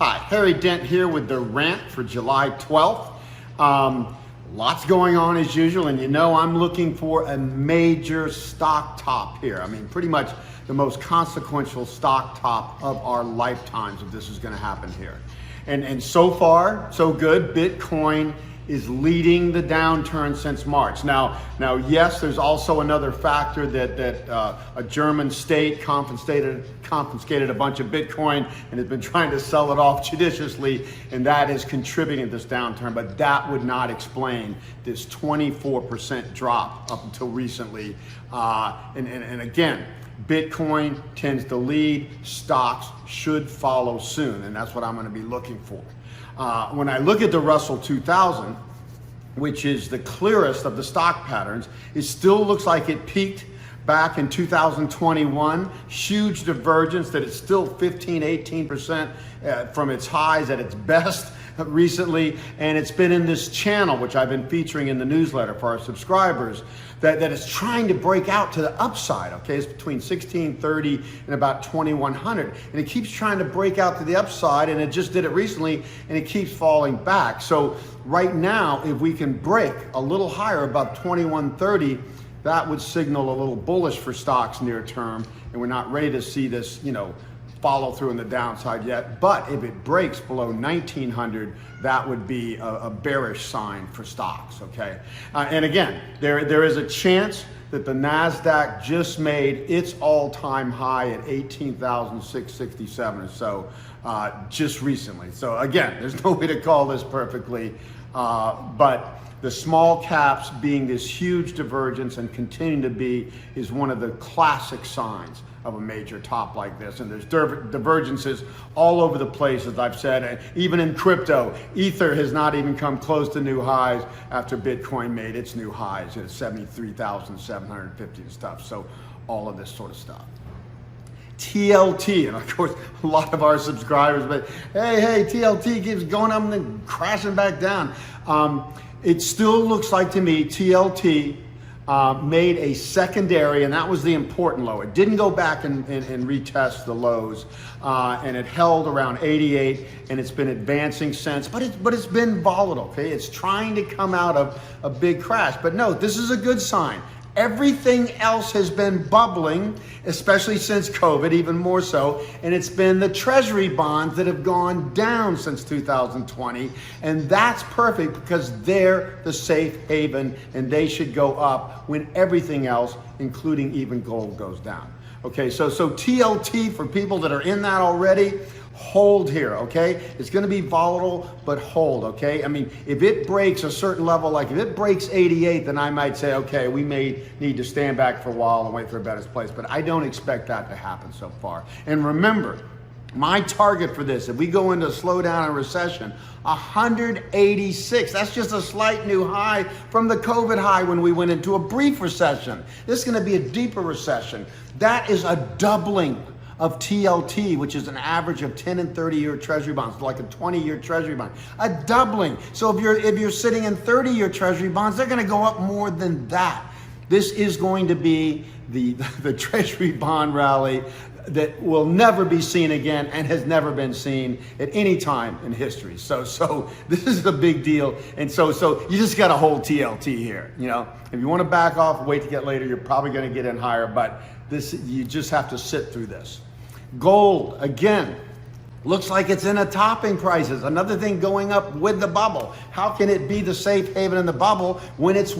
Hi, Harry Dent here with the Rant for July 12th. Lots going on as usual, and you know I'm looking for a major stock top here. I mean, pretty much the most consequential stock top of our lifetimes if this is going to happen here. And so far, so good. Bitcoin is leading the downturn since March. Now, yes, there's also another factor that a German state confiscated a bunch of Bitcoin and has been trying to sell it off judiciously, and that is contributing to this downturn. But that would not explain this 24% drop up until recently. And again, Bitcoin tends to lead, stocks should follow soon, and that's what I'm going to be looking for. When I look at the Russell 2000, which is the clearest of the stock patterns, it still looks like it peaked back in 2021. Huge divergence that it's still 18% from its highs at its best recently, and it's been in this channel, which I've been featuring in the newsletter for our subscribers, that is trying to break out to the upside. Okay, it's between 1630 and about 2100, and it keeps trying to break out to the upside, and it just did it recently, and it keeps falling back. So right now, if we can break a little higher above 2130, that would signal a little bullish for stocks near term, and we're not ready to see this, follow through in the downside yet. But if it breaks below 1900, that would be a bearish sign for stocks, okay? And again, there is a chance that the NASDAQ just made its all-time high at 18,667 or so just recently. So again, there's no way to call this perfectly, but the small caps being this huge divergence and continuing to be is one of the classic signs of a major top like this. And there's divergences all over the place, as I've said, and even in crypto. Ether has not even come close to new highs after Bitcoin made its new highs at 73,750 and stuff. So all of this sort of stuff. TLT, and of course a lot of our subscribers, but hey, TLT keeps going up and then crashing back down. It still looks like to me TLT made a secondary, and that was the important low. It didn't go back and retest the lows, and it held around 88, and it's been advancing since, but it's been volatile, okay? It's trying to come out of a big crash, but no, this is a good sign. Everything else has been bubbling, especially since COVID, even more so, and it's been the treasury bonds that have gone down since 2020, and that's perfect because they're the safe haven, and they should go up when everything else, including even gold, goes down. Okay, so TLT, for people that are in that already, hold here, okay? It's going to be volatile, but hold, okay? I mean, if it breaks a certain level, like if it breaks 88, then I might say, okay, we may need to stand back for a while and wait for a better place, but I don't expect that to happen so far. And remember, my target for this, if we go into a slowdown and recession, 186. That's just a slight new high from the COVID high when we went into a brief recession. This is going to be a deeper recession. That is a doubling of TLT, which is an average of 10 and 30-year treasury bonds, like a 20-year treasury bond. A doubling. So if you're sitting in 30-year treasury bonds, they're going to go up more than that. This is going to be the treasury bond rally that will never be seen again and has never been seen at any time in history. So this is a big deal. And so you just got to hold TLT here. If you want to back off, wait to get later, you're probably going to get in higher, but you just have to sit through this. Gold, again, looks like it's in a topping crisis. Another thing going up with the bubble. How can it be the safe haven in the bubble when it's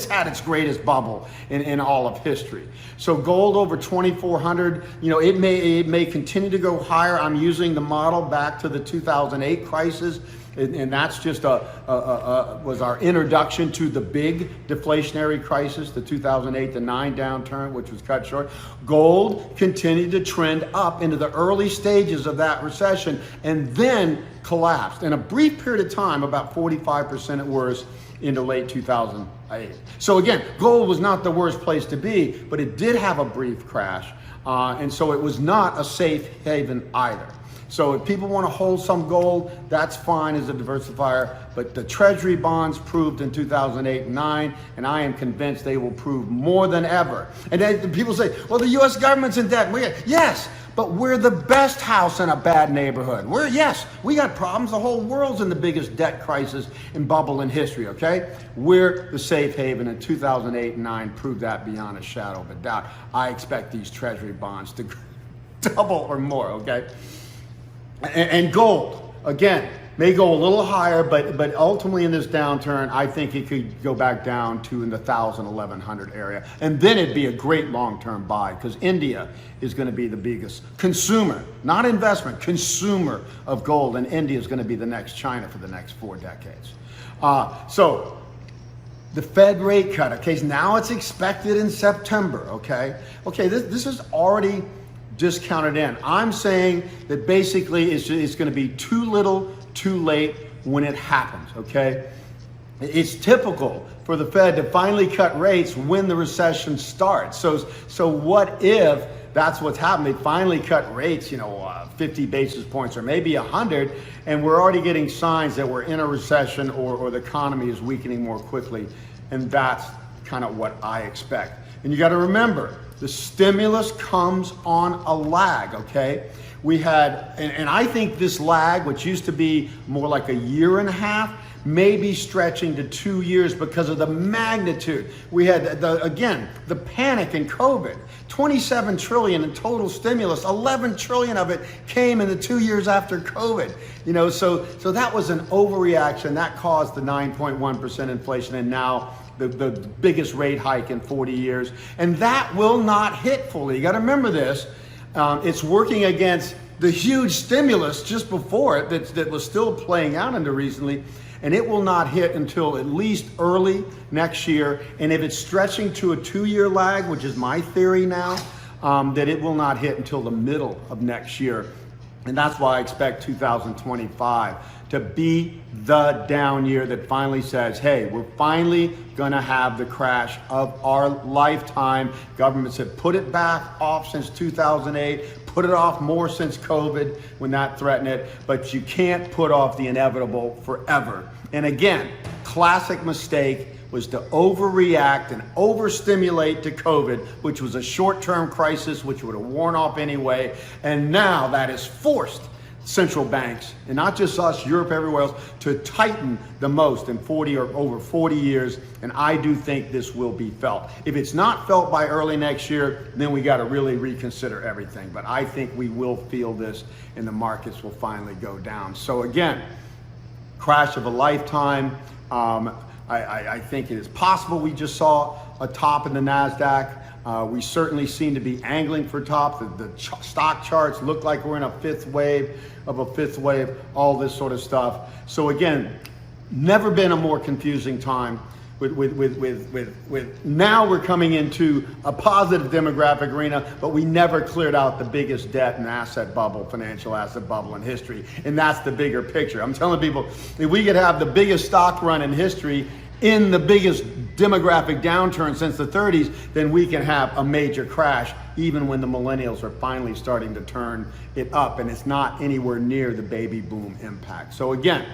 had its greatest bubble in all of history? So gold over 2,400, it may continue to go higher. I'm using the model back to the 2008 crisis. And that's just was our introduction to the big deflationary crisis, the 2008-9 downturn, which was cut short. Gold continued to trend up into the early stages of that recession and then collapsed in a brief period of time, about 45% at worst, into late 2008. So again, gold was not the worst place to be, but it did have a brief crash, and so it was not a safe haven either. So if people want to hold some gold, that's fine as a diversifier, but the treasury bonds proved in 2008 and 9, and I am convinced they will prove more than ever. And then people say, well, the US government's in debt. Well, yes, but we're the best house in a bad neighborhood. Yes, we got problems. The whole world's in the biggest debt crisis and bubble in history, okay? We're the safe haven, and 2008 and 9 proved that beyond a shadow of a doubt. I expect these treasury bonds to double or more, okay? And gold, again, may go a little higher, but ultimately in this downturn, I think it could go back down to in the 1,000, 1,100 area. And then it'd be a great long-term buy, because India is going to be the biggest consumer, not investment, consumer of gold. And India is going to be the next China for the next 4 decades. So the Fed rate cut, okay, so now it's expected in September, okay? Okay, this is already discounted in. I'm saying that basically it's going to be too little, too late when it happens, okay? It's typical for the Fed to finally cut rates when the recession starts. So what if that's what's happened? They finally cut rates, 50 basis points or maybe 100, and we're already getting signs that we're in a recession or the economy is weakening more quickly, and that's kind of what I expect. And you got to remember, the stimulus comes on a lag, okay? We had, and I think this lag, which used to be more like a year and a half, may be stretching to 2 years because of the magnitude. We had, the panic in COVID, 27 trillion in total stimulus, 11 trillion of it came in the 2 years after COVID. So that was an overreaction. That caused the 9.1% inflation, and now the biggest rate hike in 40 years. And that will not hit fully. You got to remember this. It's working against the huge stimulus just before it that was still playing out into recently, and it will not hit until at least early next year. And if it's stretching to a 2-year lag, which is my theory now, that it will not hit until the middle of next year. And that's why I expect 2025 to be the down year that finally says, hey, we're finally gonna have the crash of our lifetime. Governments have put it back off since 2008, put it off more since COVID when that threatened it, but you can't put off the inevitable forever. And again, classic mistake was to overreact and overstimulate to COVID, which was a short-term crisis, which would have worn off anyway. And now that has forced central banks, and not just us, Europe, everywhere else, to tighten the most in 40 or over 40 years. And I do think this will be felt. If it's not felt by early next year, then we got to really reconsider everything. But I think we will feel this, and the markets will finally go down. So again, crash of a lifetime. I think it is possible. We just saw a top in the NASDAQ. We certainly seem to be angling for top. The stock charts look like we're in a fifth wave, all this sort of stuff. So again, never been a more confusing time. Now we're coming into a positive demographic arena, but we never cleared out the biggest debt and asset bubble, financial asset bubble in history. And that's the bigger picture. I'm telling people, if we could have the biggest stock run in history in the biggest demographic downturn since the 30s, then we can have a major crash, even when the millennials are finally starting to turn it up, and it's not anywhere near the baby boom impact. So again,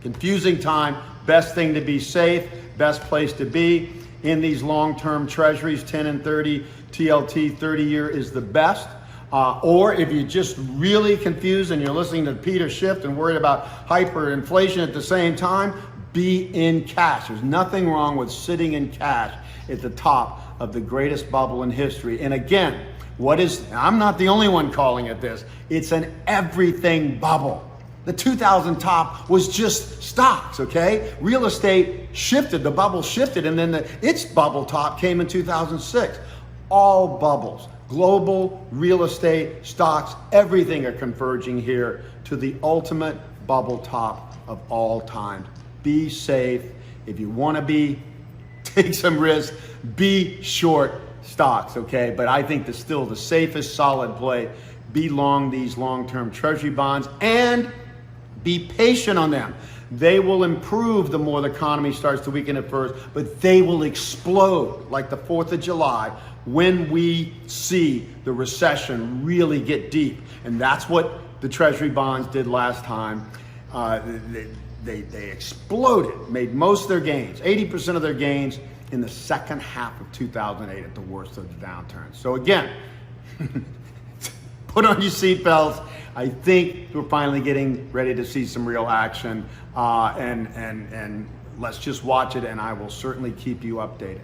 confusing time, best thing to be safe, best place to be in these long-term treasuries, 10 and 30, TLT 30-year is the best. Or if you're just really confused and you're listening to Peter Schiff and worried about hyperinflation at the same time, be in cash. There's nothing wrong with sitting in cash at the top of the greatest bubble in history. And again, I'm not the only one calling it this, it's an everything bubble. The 2000 top was just stocks, okay? Real estate shifted, the bubble shifted, and then its bubble top came in 2006. All bubbles, global real estate, stocks, everything are converging here to the ultimate bubble top of all time. Be safe. If you want to take some risk, be short stocks, okay? But I think still the safest solid play, be long these long-term treasury bonds and be patient on them. They will improve the more the economy starts to weaken at first, but they will explode like the 4th of July when we see the recession really get deep. And that's what the treasury bonds did last time. They exploded, made most of their gains, 80% of their gains in the second half of 2008 at the worst of the downturn. So again, put on your seatbelts. I think we're finally getting ready to see some real action, and let's just watch it, and I will certainly keep you updated.